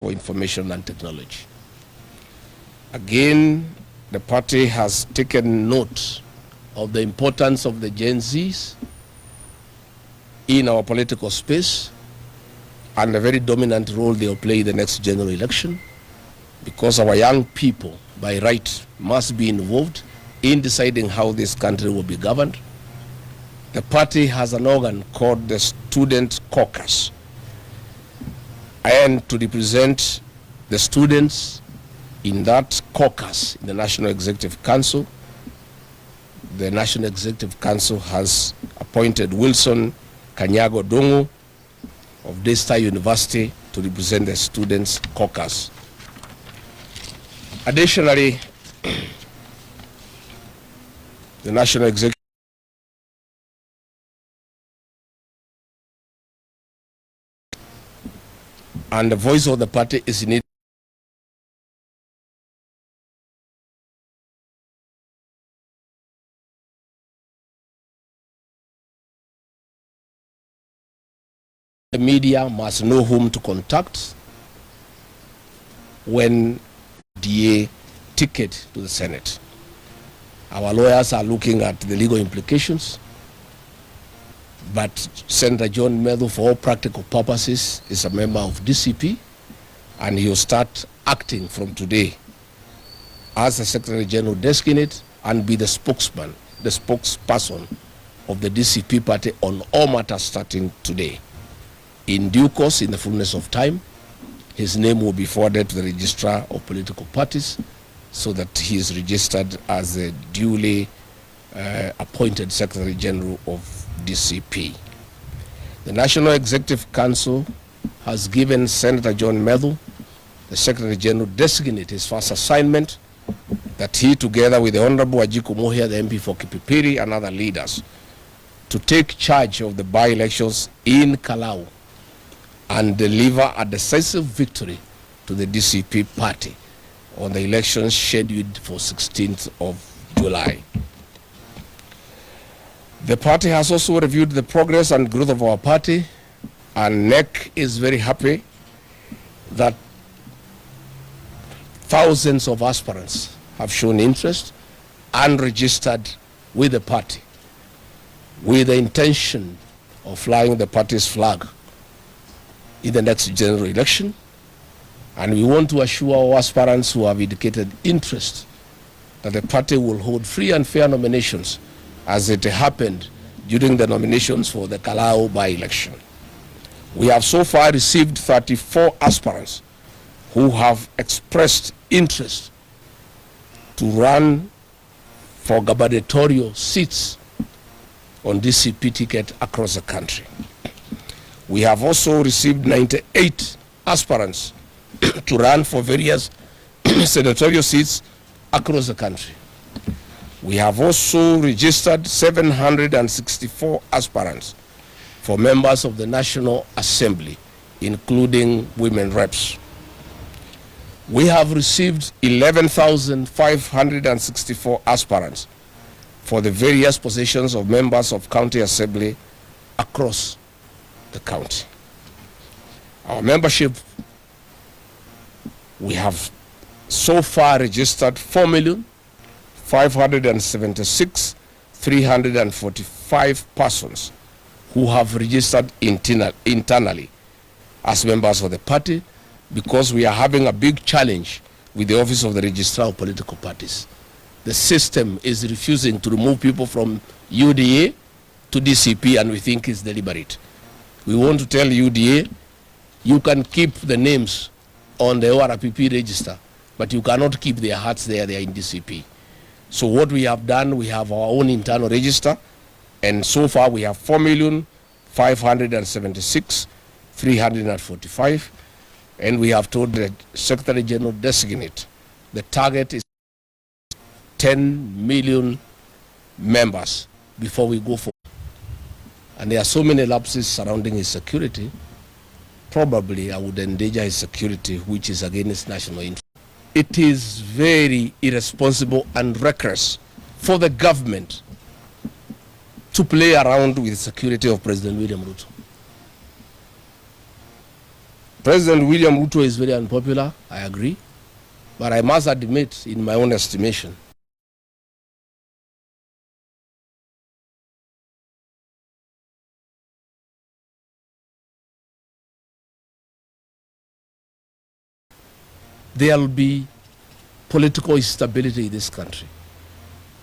for Information and Technology. Again, the party has taken note of the importance of the Gen Zs in our political space and the very dominant role they will play in the next general election, because our young people, by right, must be involved in deciding how this country will be governed. The party has an organ called the Student Caucus, and to represent the students in that caucus in the National Executive Council, the National Executive Council has appointed Wilson Kanyago Dongo of Daystar University to represent the Students Caucus. Additionally, the National Executive and the voice of the party is needed. The media must know whom to contact when DA ticket to the Senate. Our lawyers are looking at the legal implications, but Senator John Medhu, for all practical purposes, is a member of DCP, and he will start acting from today as the Secretary General designate and be the spokesman, the spokesperson of the DCP party on all matters starting today. In due course, in the fullness of time, his name will be forwarded to the Registrar of Political Parties so that he is registered as a duly appointed Secretary General of DCP. The National Executive Council has given Senator John Medhu, the Secretary General designate, his first assignment, that he, together with the Honorable Ajiko Mohia, the MP for Kipipiri, and other leaders, to take charge of the by-elections in Kalau and deliver a decisive victory to the DCP party on the elections scheduled for 16th of July. The party has also reviewed the progress and growth of our party, and NEC is very happy that thousands of aspirants have shown interest and registered with the party with the intention of flying the party's flag in the next general election. And we want to assure our aspirants who have indicated interest that the party will hold free and fair nominations as it happened during the nominations for the Kalau by-election. We have so far received 34 aspirants who have expressed interest to run for gubernatorial seats on DCP ticket across the country. We have also received 98 aspirants to run for various senatorial seats across the country. We have also registered 764 aspirants for members of the National Assembly, including women reps. We have received 11,564 aspirants for the various positions of members of County Assembly across the county. Our membership, we have so far registered 4,576,345 persons who have registered internally as members of the party, because we are having a big challenge with the Office of the Registrar of Political Parties. The system is refusing to remove people from UDA to DCP, and we think it's deliberate. We want to tell UDA, you can keep the names on the ORPP register, but you cannot keep their hearts there, they are in DCP. So what we have done, we have our own internal register, and so far we have 4,576,345, and we have told the Secretary General designate the target is 10 million members before we go for. And there are so many lapses surrounding his security, probably I would endanger his security, which is against national interest. It is very irresponsible and reckless for the government to play around with the security of President William Ruto. President William Ruto is very unpopular, I agree, but I must admit, in my own estimation, there will be political instability in this country.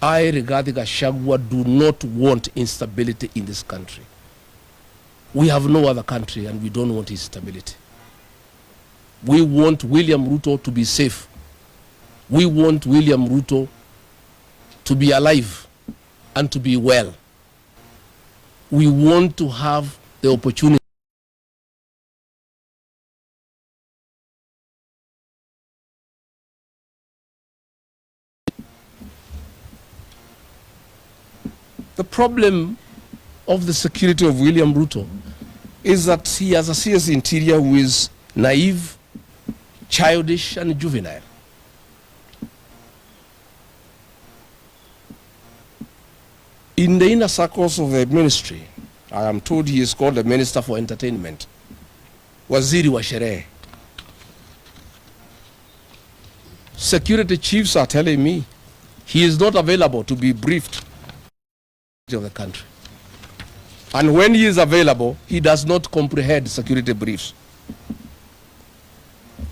I, Rigathi Gachagua, do not want instability in this country. We have no other country and we don't want instability. We want William Ruto to be safe. We want William Ruto to be alive and to be well. We want to have the opportunity The problem of the security of William Ruto is that he has a CS interior who is naive, childish, and juvenile. In the inner circles of the ministry, I am told he is called the Minister for Entertainment, Waziri wa Sherehe. Security chiefs are telling me he is not available to be briefed of the country. And when he is available, he does not comprehend security briefs.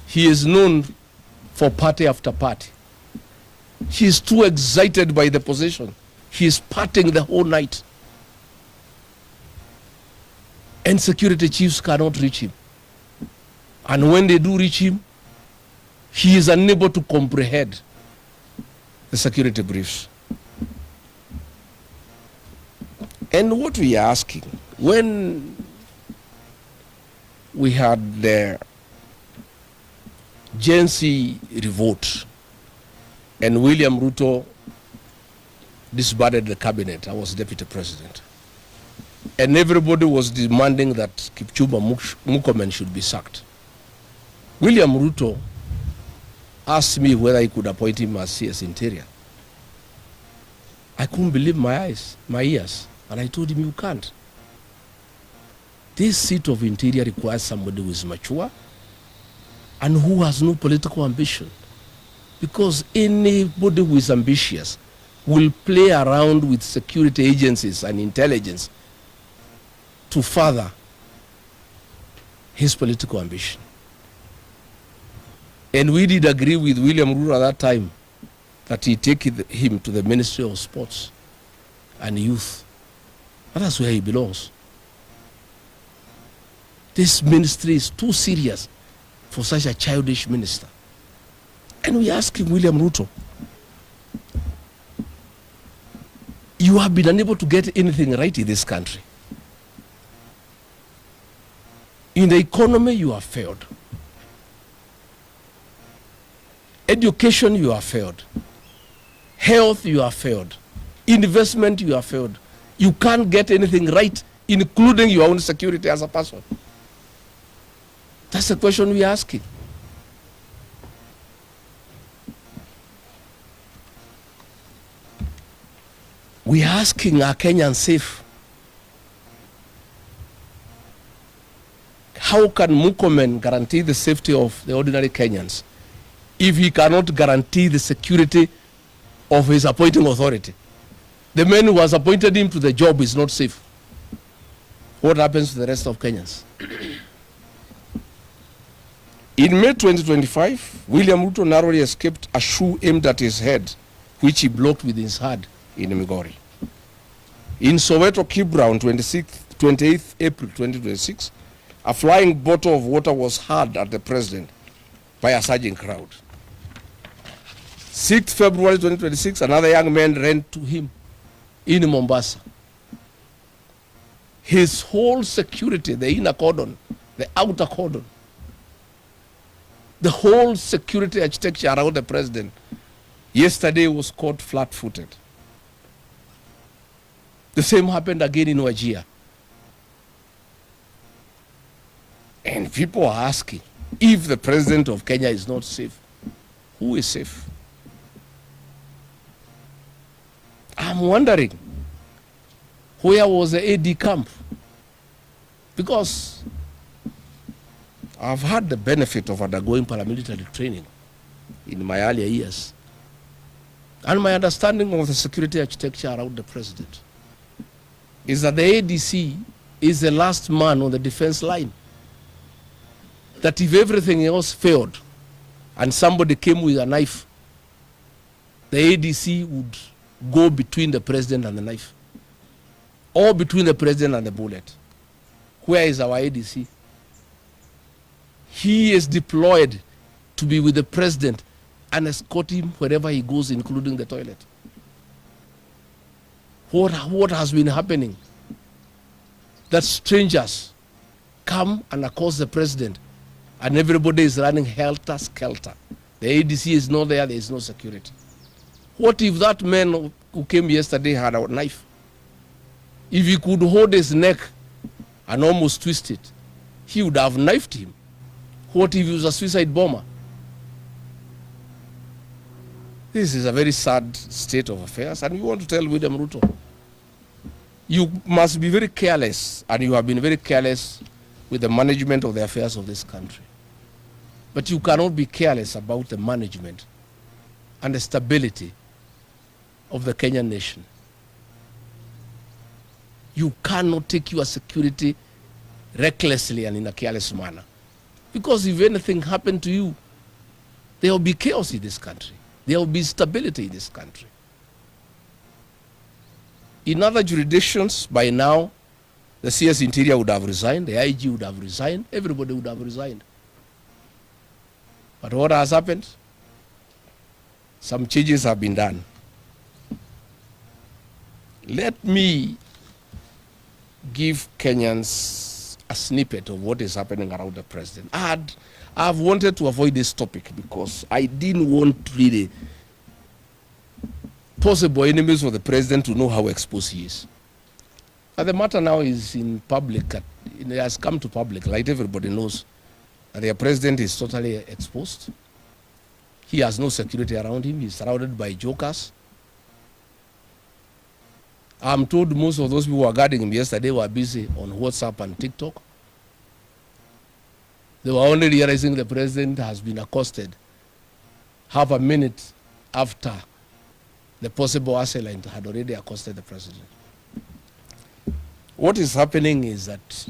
He is known for party after party. He is too excited by the position. He is partying the whole night. And security chiefs cannot reach him. And when they do reach him, he is unable to comprehend the security briefs. And what we are asking, when we had the Gen Z revolt and William Ruto disbanded the cabinet, I was deputy president, and everybody was demanding that Kipchumba Murkomen should be sacked. William Ruto asked me whether he could appoint him as CS Interior. I couldn't believe my ears. And I told him, you can't. This seat of Interior requires somebody who is mature and who has no political ambition. Because anybody who is ambitious will play around with security agencies and intelligence to further his political ambition. And we did agree with William Ruto at that time that he take him to the Ministry of Sports and Youth. And that's where he belongs. This ministry is too serious for such a childish minister. And we ask him, William Ruto, you have been unable to get anything right in this country. In the economy, you have failed. Education, you have failed. Health, you have failed. Investment, you have failed. You can't get anything right, including your own security as a person. That's the question we're asking. We're asking, are Kenyans safe? How can Murkomen guarantee the safety of the ordinary Kenyans if he cannot guarantee the security of his appointing authority? The man who has appointed him to the job is not safe. What happens to the rest of Kenyans? In May 2025, William Ruto narrowly escaped a shoe aimed at his head, which he blocked with his hand in Migori. In Soweto, Kibra, on 28th April 2026, a flying bottle of water was hurled at the president by a surging crowd. 6th February 2026, another young man ran to him in Mombasa. His whole security, the inner cordon, the outer cordon, the whole security architecture around the president yesterday was caught flat-footed. The same happened again in Wajir. And people are asking, if the president of Kenya is not safe, who is safe? I'm wondering, where was the AD camp? Because I've had the benefit of undergoing paramilitary training in my earlier years, and my understanding of the security architecture around the president is that the ADC is the last man on the defense line. That if everything else failed and somebody came with a knife, the ADC would go between the president and the knife, or between the president and the bullet. Where is our ADC? He is deployed to be with the president and escort him wherever he goes, including the toilet. What has been happening? That strangers come and accost the president, and everybody is running helter-skelter. The ADC is not there, there is no security. What if that man who came yesterday had a knife? If he could hold his neck and almost twist it, he would have knifed him. What if he was a suicide bomber? This is a very sad state of affairs, and we want to tell William Ruto, you must be very careless, and you have been very careless with the management of the affairs of this country. But you cannot be careless about the management and the stability of the Kenyan nation. You cannot take your security recklessly and in a careless manner. Because if anything happened to you, there will be chaos in this country. There will be stability in this country. In other jurisdictions, by now, the CS Interior would have resigned, the IG would have resigned, everybody would have resigned. But what has happened? Some changes have been done. Let me give Kenyans a snippet of what is happening around the president. I've wanted to avoid this topic because I didn't want really possible enemies of the president to know how exposed he is. And the matter now is in public, it has come to public, like everybody knows, that the president is totally exposed. He has no security around him, he's surrounded by jokers. I'm told most of those people who were guarding him yesterday were busy on WhatsApp and TikTok. They were only realizing the president has been accosted half a minute after the possible assailant had already accosted the president. What is happening is that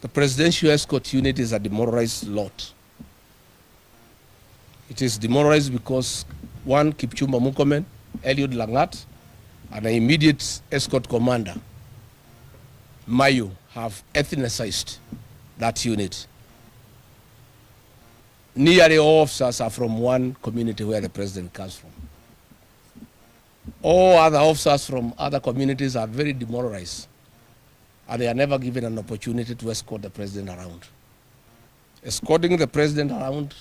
the presidential escort unit is a demoralized lot. It is demoralized because one, Kipchumba Murkomen, Eliud Langat, and an immediate escort commander, Mayu, have ethnicized that unit. Nearly all officers are from one community where the president comes from. All other officers from other communities are very demoralized, and they are never given an opportunity to escort the president around. Escorting the president around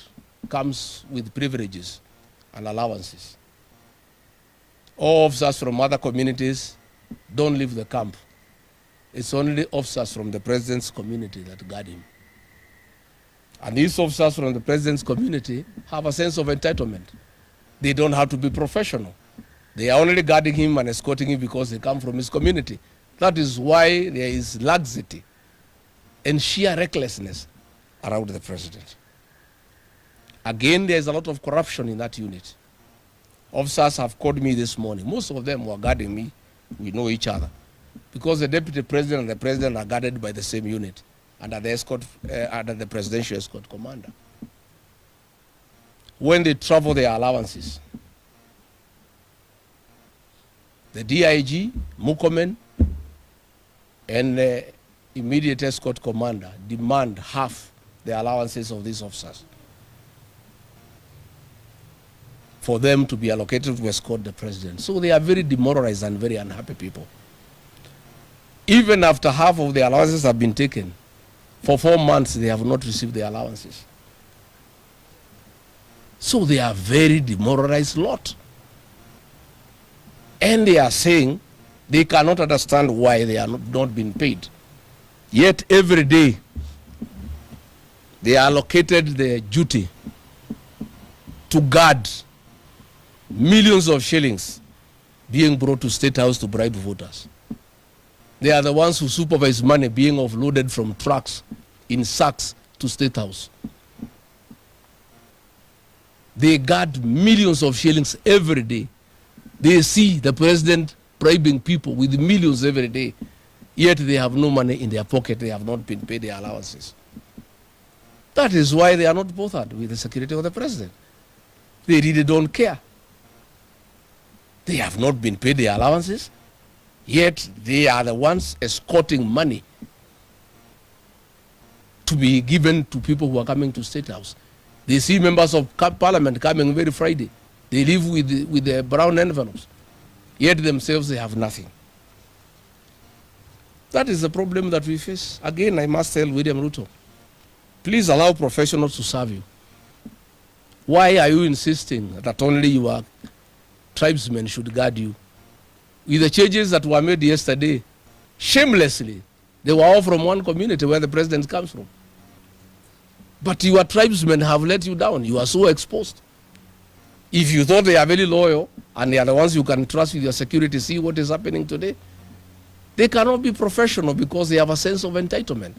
comes with privileges and allowances. All officers from other communities don't leave the camp. It's only officers from the president's community that guard him. And these officers from the president's community have a sense of entitlement. They don't have to be professional. They are only guarding him and escorting him because they come from his community. That is why there is laxity and sheer recklessness around the president. Again, there is a lot of corruption in that unit. Officers have called me this morning. Most of them were guarding me. We know each other. Because the deputy president and the president are guarded by the same unit under the presidential escort commander. When they travel, their allowances. The DIG, Murkomen, and the immediate escort commander demand half the allowances of these officers for them to be allocated to escort the president. So they are very demoralized and very unhappy people. Even after half of the allowances have been taken, for 4 months they have not received the allowances. So they are very demoralized lot. And they are saying they cannot understand why they are not being paid. Yet every day they are allocated the duty to guard millions of shillings being brought to State House to bribe voters. They are the ones who supervise money being offloaded from trucks in sacks to State House. They got millions of shillings every day. They see the president bribing people with millions every day, yet they have no money in their pocket. They have not been paid their allowances. That is why they are not bothered with the security of the president. They really don't care. They have not been paid their allowances, yet they are the ones escorting money to be given to people who are coming to State House. They see members of parliament coming every Friday. They live with the brown envelopes, yet themselves they have nothing. That is the problem that we face. Again, I must tell William Ruto, please allow professionals to serve you. Why are you insisting that only your tribesmen should guard you? With the changes that were made yesterday, shamelessly, they were all from one community where the president comes from. But your tribesmen have let you down. You are so exposed. If you thought they are very loyal and they are the ones you can trust with your security, see what is happening today. They cannot be professional because they have a sense of entitlement.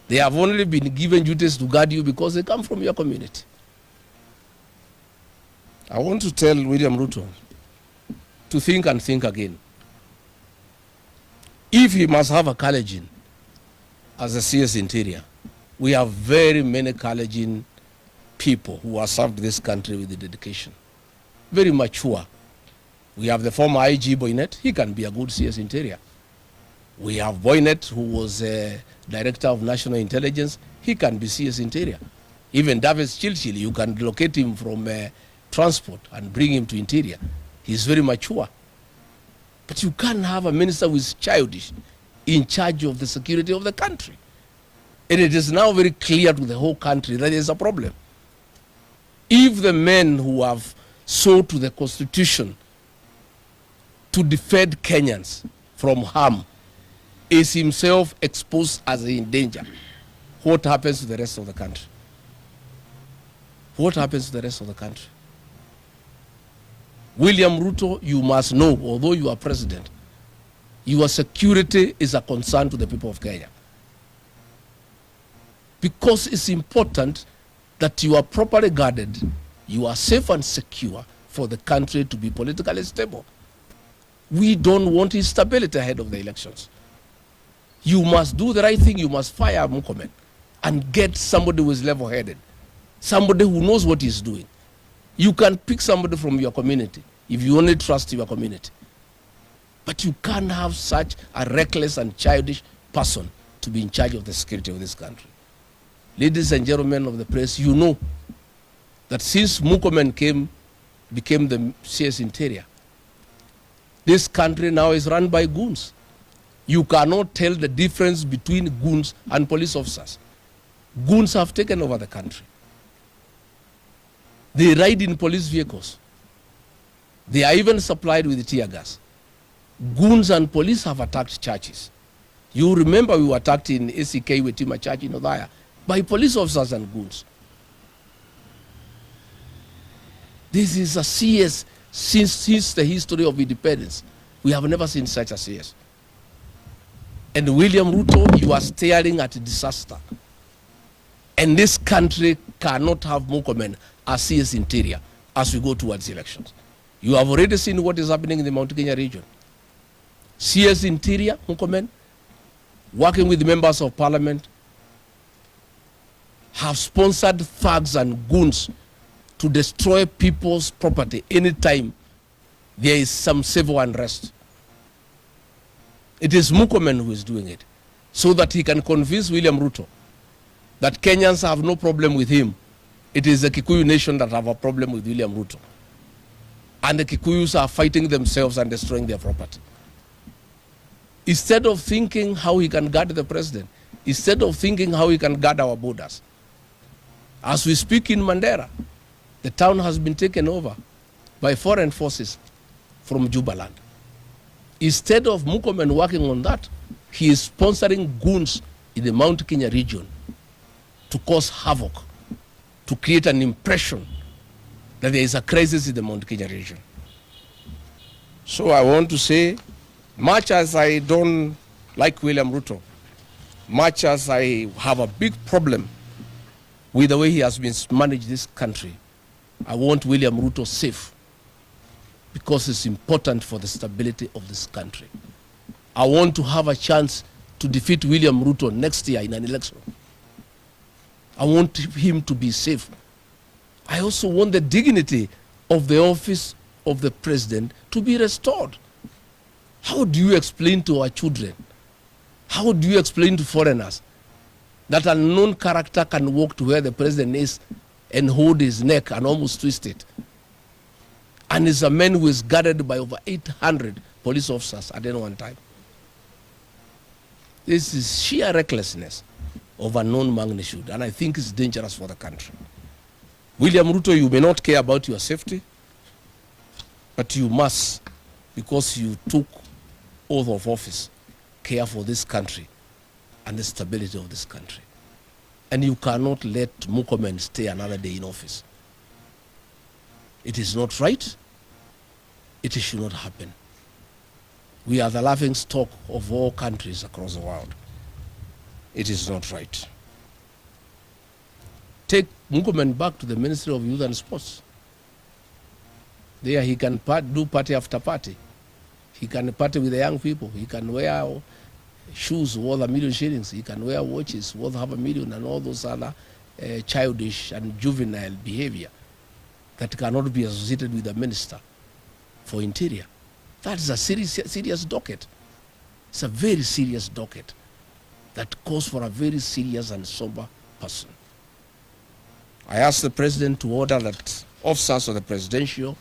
They have only been given duties to guard you because they come from your community. I want to tell William Ruto to think and think again. If he must have a Kalenjin as a CS Interior, we have very many Kalenjin people who have served this country with the dedication. Very mature. We have the former IG Boynet. He can be a good CS Interior. We have Boynet, who was Director of National Intelligence. He can be CS Interior. Even Davis Chilchil, you can locate him from transport and bring him to Interior. He's very mature. But you can't have a minister who is childish in charge of the security of the country. And it is now very clear to the whole country that there is a problem. If the men who have sold to the Constitution to defend Kenyans from harm is himself exposed as in danger, what happens to the rest of the country? What happens to the rest of the country? William Ruto, you must know, although you are president, your security is a concern to the people of Kenya. Because it's important that you are properly guarded, you are safe and secure for the country to be politically stable. We don't want instability ahead of the elections. You must do the right thing. You must fire Murkomen and get somebody who is level-headed, somebody who knows what he's doing. You can pick somebody from your community if you only trust your community. But you can't have such a reckless and childish person to be in charge of the security of this country. Ladies and gentlemen of the press, you know that since Murkomen became the CS Interior, this country now is run by goons. You cannot tell the difference between goons and police officers. Goons have taken over the country. They ride in police vehicles. They are even supplied with tear gas. Goons and police have attacked churches. You remember we were attacked in ACK Wetima Church in Othaya by police officers and goons. This is a CS since the history of independence. We have never seen such a CS. And William Ruto, you are staring at a disaster. And this country cannot have Murkomen as CS Interior as we go towards elections. You have already seen what is happening in the Mount Kenya region. CS Interior, Murkomen, working with members of parliament, have sponsored thugs and goons to destroy people's property anytime there is some civil unrest. It is Murkomen who is doing it, so that he can convince William Ruto that Kenyans have no problem with him. It is the Kikuyu nation that have a problem with William Ruto. And the Kikuyus are fighting themselves and destroying their property. Instead of thinking how he can guard the president, instead of thinking how he can guard our borders. As we speak in Mandera, the town has been taken over by foreign forces from Jubaland. Instead of Murkomen working on that, he is sponsoring goons in the Mount Kenya region to cause havoc, to create an impression that there is a crisis in the Mount Kenya region. So I want to say, much as I don't like William Ruto, much as I have a big problem with the way he has been managed this country. I want William Ruto safe because it's important for the stability of this country. I want to have a chance to defeat William Ruto next year in an election. I want him to be safe. I also want the dignity of the office of the president to be restored. How do you explain to our children? How do you explain to foreigners that a known character can walk to where the president is and hold his neck and almost twist it? And is a man who is guarded by over 800 police officers at any one time. This is sheer recklessness of unknown magnitude, and I think it's dangerous for the country. William Ruto, you may not care about your safety, but you must, because you took oath of office, care for this country and the stability of this country. And you cannot let Murkomen stay another day in office. It is not right. It should not happen. We are the laughing stock of all countries across the world. It is not right. Take Murkomen back to the Ministry of Youth and Sports. There he can do party after party. He can party with the young people. He can wear shoes worth $1 million shillings. He can wear watches worth $500,000 and all those other childish and juvenile behavior that cannot be associated with the Minister for Interior. That is a serious docket. It's a very serious docket that calls for a very serious and sober person. I asked the President to order that officers of the Presidential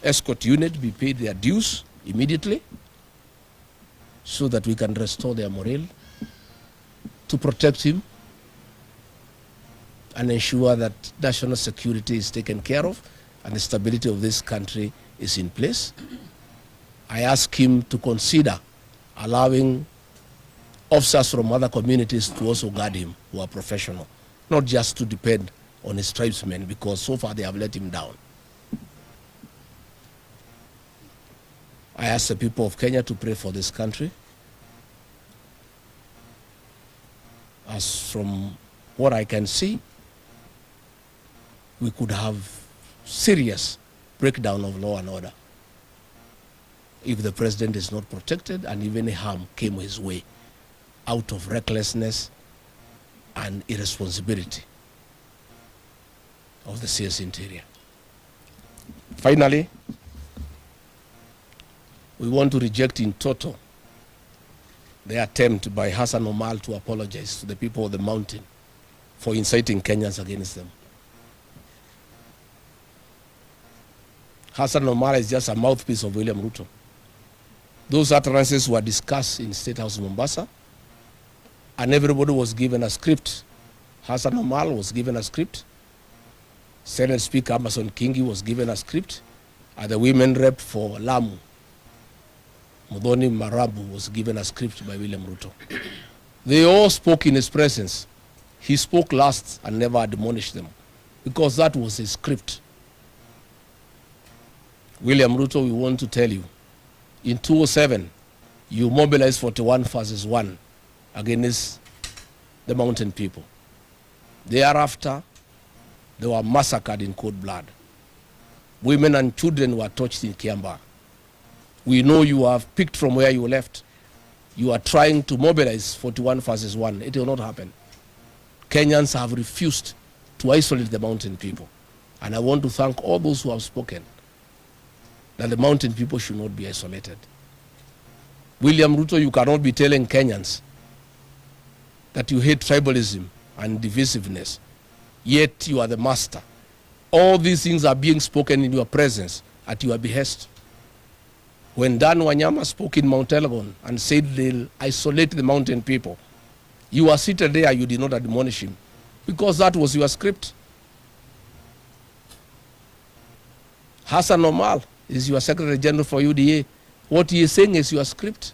Escort Unit be paid their dues immediately so that we can restore their morale, to protect him and ensure that national security is taken care of and the stability of this country is in place. I ask him to consider allowing officers from other communities to also guard him, who are professional, not just to depend on his tribesmen, because so far they have let him down. I ask the people of Kenya to pray for this country. As from what I can see, we could have serious breakdown of law and order if the president is not protected and even harm came his way out of recklessness and irresponsibility of the CS Interior. Finally, we want to reject in total the attempt by Hassan Omar to apologize to the people of the mountain for inciting Kenyans against them. Hassan Omar is just a mouthpiece of William Ruto. Those utterances were discussed in State House Mombasa, and everybody was given a script. Hassan Omar was given a script. Senate Speaker Amason Kingi was given a script. And the women rep for Lamu, Muthoni Marabu, was given a script by William Ruto. They all spoke in his presence. He spoke last and never admonished them, because that was his script. William Ruto, we want to tell you, in 2007, you mobilized 41 versus 1 against the mountain people. Thereafter, they were massacred in cold blood. Women and children were tortured in Kiambaa. We know you have picked from where you left. You are trying to mobilize 41 versus 1. It will not happen. Kenyans have refused to isolate the mountain people. And I want to thank all those who have spoken that the mountain people should not be isolated. William Ruto, you cannot be telling Kenyans that you hate tribalism and divisiveness, yet you are the master. All these things are being spoken in your presence at your behest. When Dan Wanyama spoke in Mount Elgon and said they'll isolate the mountain people, you were seated there, you did not admonish him, because that was your script. Hassan Omar is your Secretary General for UDA. What he is saying is your script.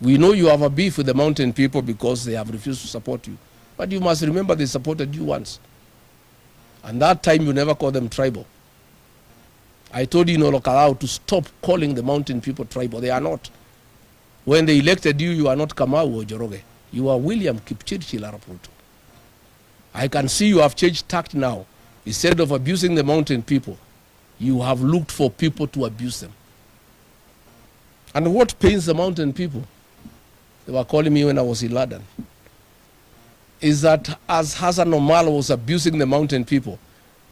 We know you have a beef with the mountain people because they have refused to support you. But you must remember they supported you once. And that time you never called them tribal. I told you in Olokalao to stop calling the mountain people tribal. They are not. When they elected you, you are not Kamau or Joroge. You are William Kipchirchir Arap Ruto. I can see you have changed tact now. Instead of abusing the mountain people, you have looked for people to abuse them. And what pains the mountain people, they were calling me when I was in London, is that as Hassan Omar was abusing the mountain people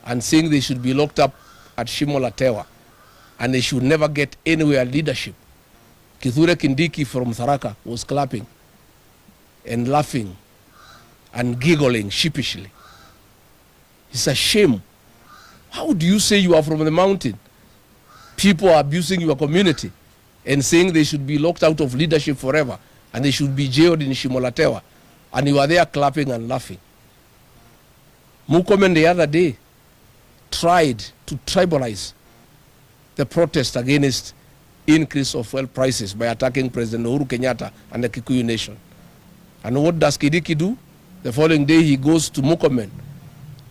and saying they should be locked up at Shimolatewa and they should never get anywhere leadership, Kithure Kindiki from Tharaka was clapping and laughing and giggling sheepishly. It's a shame. How do you say you are from the mountain? People are abusing your community and saying they should be locked out of leadership forever and they should be jailed in Shimolatewa, and you are there clapping and laughing. Murkomen the other day tried to tribalize the protest against increase of fuel prices by attacking President Uhuru Kenyatta and the Kikuyu Nation. And what does Kindiki do? The following day he goes to Murkomen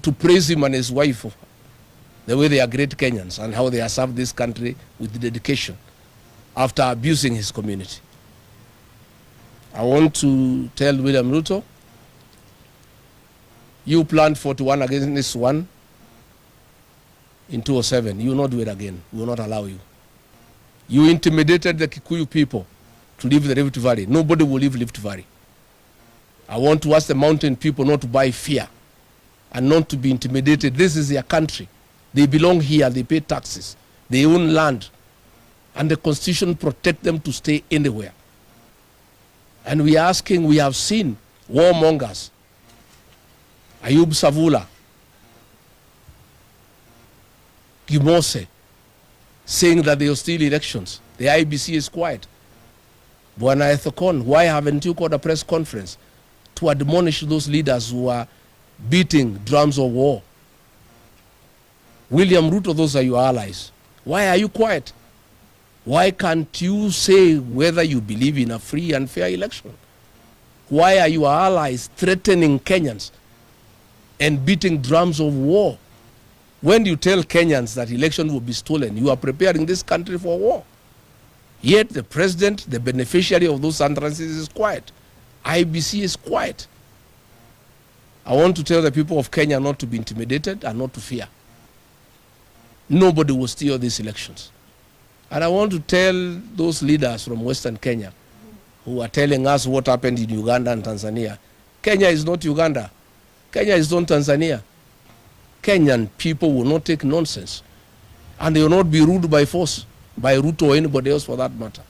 to praise him and his wife, the way they are great Kenyans and how they have served this country with dedication after abusing his community. I want to tell William Ruto, you planned 41 against this one in 2007. You will not do it again. We will not allow you. You intimidated the Kikuyu people to leave the Rift Valley. Nobody will leave Rift Valley. I want to ask the mountain people not to buy fear and not to be intimidated. This is their country. They belong here. They pay taxes. They own land. And the Constitution protects them to stay anywhere. And we are asking, we have seen warmongers, Ayub Savula, Gimose, saying that they will steal elections. The IBC is quiet. Bwana Ethekon, why haven't you called a press conference to admonish those leaders who are beating drums of war? William Ruto, those are your allies. Why are you quiet? Why can't you say whether you believe in a free and fair election? Why are your allies threatening Kenyans and beating drums of war? When you tell Kenyans that election will be stolen, you are preparing this country for war. Yet the president, the beneficiary of those utterances, is quiet. IBC is quiet. I want to tell the people of Kenya not to be intimidated and not to fear. Nobody will steal these elections. And I want to tell those leaders from Western Kenya who are telling us what happened in Uganda and Tanzania. Kenya is not Uganda. Kenya is not Tanzania. Kenyan people will not take nonsense. And they will not be ruled by force, by Ruto or anybody else for that matter.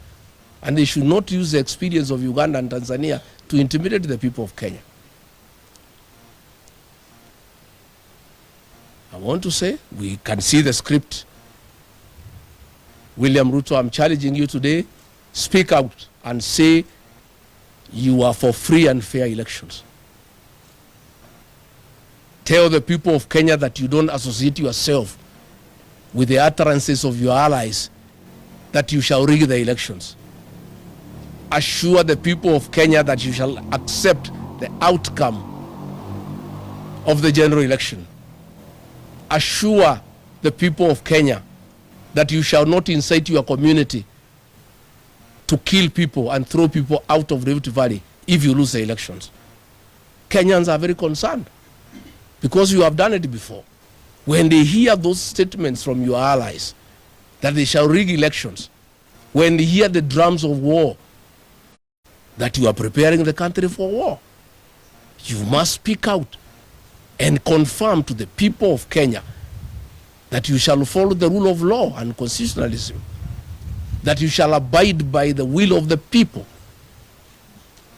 And they should not use the experience of Uganda and Tanzania to intimidate the people of Kenya. I want to say, we can see the script. William Ruto, I'm challenging you today, speak out and say you are for free and fair elections. Tell the people of Kenya that you don't associate yourself with the utterances of your allies that you shall rig the elections. Assure the people of Kenya that you shall accept the outcome of the general election. Assure the people of Kenya that you shall not incite your community to kill people and throw people out of Rift Valley if you lose the elections. Kenyans are very concerned because you have done it before. When they hear those statements from your allies that they shall rig elections, when they hear the drums of war, that you are preparing the country for war, you must speak out and confirm to the people of Kenya that you shall follow the rule of law and constitutionalism, that you shall abide by the will of the people,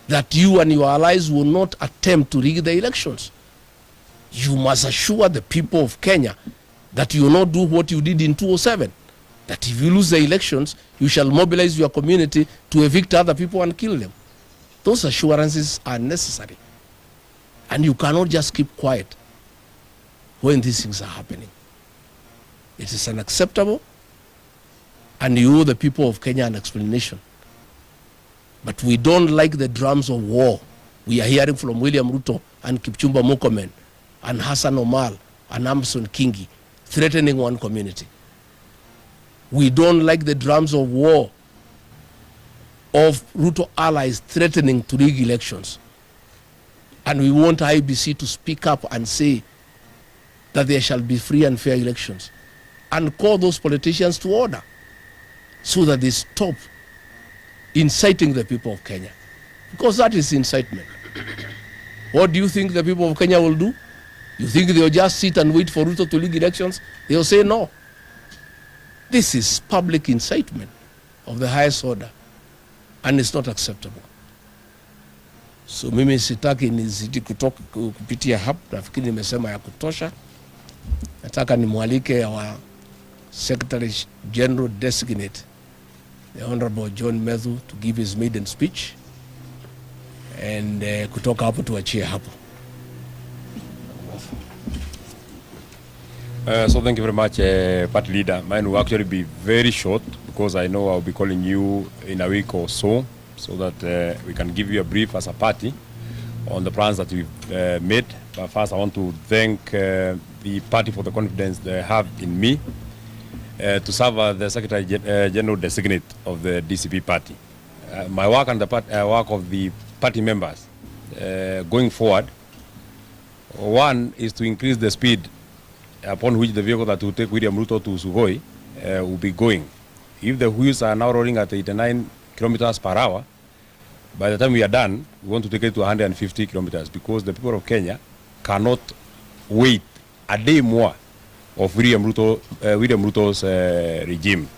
that you and your allies will not attempt to rig the elections. You must assure the people of Kenya that you will not do what you did in 2007, that if you lose the elections, you shall mobilize your community to evict other people and kill them. Those assurances are necessary. And you cannot just keep quiet when these things are happening. It is unacceptable, and you owe the people of Kenya an explanation. But we don't like the drums of war we are hearing from William Ruto and Kipchumba Murkomen and Hassan Omar and Amson Kingi threatening one community. We don't like the drums of war of Ruto allies threatening to rig elections. And we want IBC to speak up and say that there shall be free and fair elections, and call those politicians to order so that they stop inciting the people of Kenya, because that is incitement. What do you think the people of Kenya will do? You think they'll just sit and wait for Ruto to lead elections? They'll say no. This is public incitement of the highest order, and it's not acceptable. So mimi sitaki nizidi kutoka kupitia hapa, nafikiri nimesema ya kutosha. Nataka nimwalike wa Secretary General Designate, the Honorable John Methu, to give his maiden speech, and kutoka hapo tuachie hapo. So thank you very much, Party Leader. Mine will actually be very short because I know I'll be calling you in a week or so that we can give you a brief as a party on the plans that we've made. But first, I want to thank the party for the confidence they have in me to serve as the Secretary General Designate of the DCP party. My work and the work of the party members going forward, one is to increase the speed upon which the vehicle that will take William Ruto to Sugoi will be going. If the wheels are now rolling at 89 kilometers per hour, by the time we are done, we want to take it to 150 kilometers, because the people of Kenya cannot wait a day more of William Ruto's regime.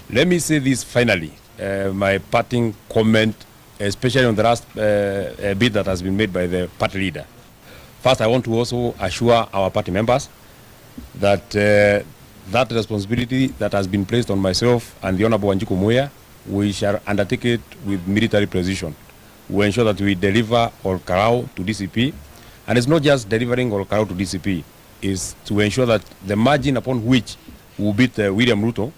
Let me say this finally, my parting comment, especially on the last bit that has been made by the party leader. First, I want to also assure our party members that that responsibility that has been placed on myself and the Honorable Wanjiku Muya, we shall undertake it with military precision. We ensure that we deliver Olkarau to DCP, and it's not just delivering Olkarau to DCP, it's to ensure that the margin upon which we will beat William Ruto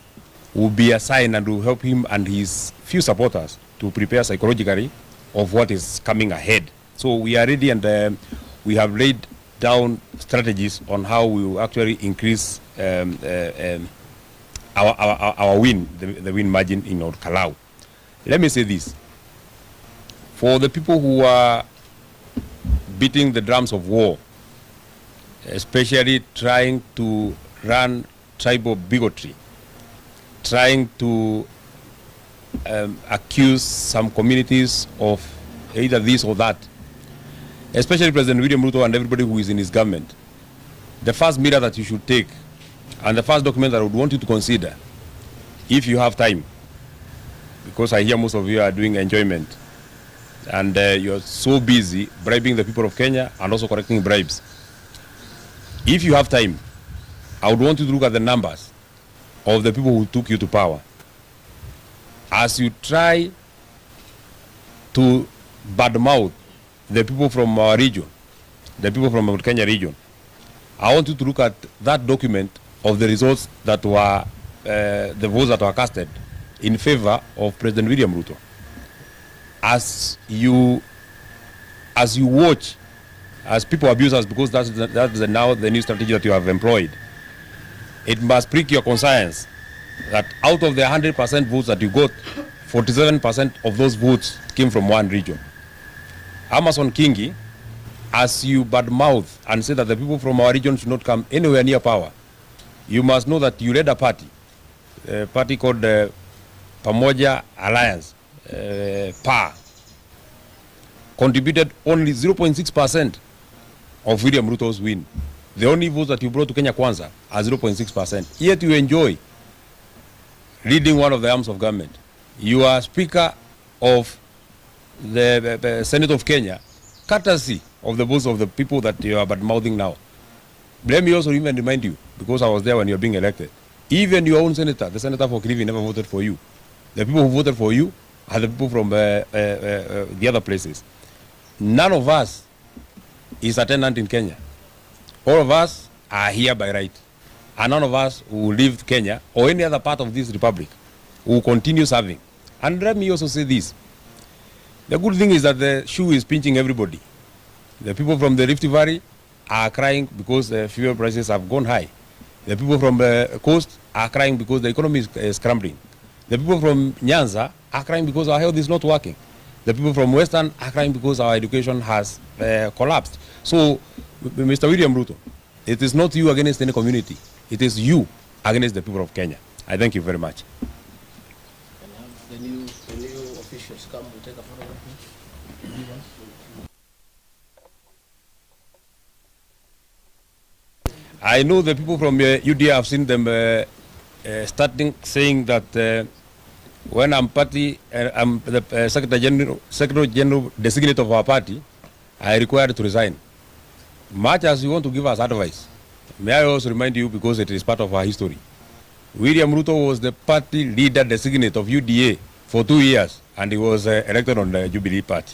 will be assigned and will help him and his few supporters to prepare psychologically of what is coming ahead. So we are ready, and we have laid down strategies on how we will actually increase our win, the win margin in Olkarau. Let me say this. For the people who are beating the drums of war, especially trying to run tribal bigotry, trying to accuse some communities of either this or that, especially President William Ruto and everybody who is in his government, the first mirror that you should take, and the first document that I would want you to consider, if you have time, because I hear most of you are doing enjoyment, and you're so busy bribing the people of Kenya and also collecting bribes. If you have time, I would want you to look at the numbers of the people who took you to power. As you try to badmouth the people from our region, the people from the Kenya region, I want you to look at that document of the results that were, the votes that were casted in favor of President William Ruto. As you watch, as people abuse us, because that's now the new strategy that you have employed, it must prick your conscience that out of the 100% votes that you got, 47% of those votes came from one region. Amason Kingi, as you badmouth and say that the people from our region should not come anywhere near power, you must know that you led a party called Pamoja Alliance, PA, contributed only 0.6% of William Ruto's win. The only votes that you brought to Kenya Kwanza are 0.6%. Yet you enjoy leading one of the arms of government. You are Speaker of the Senate of Kenya, courtesy of the votes of the people that you are badmouthing now. Let me also even remind you, because I was there when you were being elected, even your own senator, the senator for Kilifi, never voted for you. The people who voted for you are the people from the other places. None of us is a tenant in Kenya. All of us are here by right. And none of us who leave Kenya or any other part of this republic will continue serving. And let me also say this. The good thing is that the shoe is pinching everybody. The people from the Rift Valley are crying because the fuel prices have gone high. The people from the coast are crying because the economy is crumbling. The people from Nyanza are crying because our health is not working. The people from Western are crying because our education has collapsed. So, Mr. William Ruto, it is not you against any community. It is you against the people of Kenya. I thank you very much. The new officials come to take a photograph. I know the people from UDA, have seen them starting saying that when I'm party, I'm the Secretary General designate of our party, I required to resign. Much as you want to give us advice, may I also remind you, because it is part of our history, William Ruto was the party leader designate of UDA for 2 years, and he was elected on the Jubilee Party.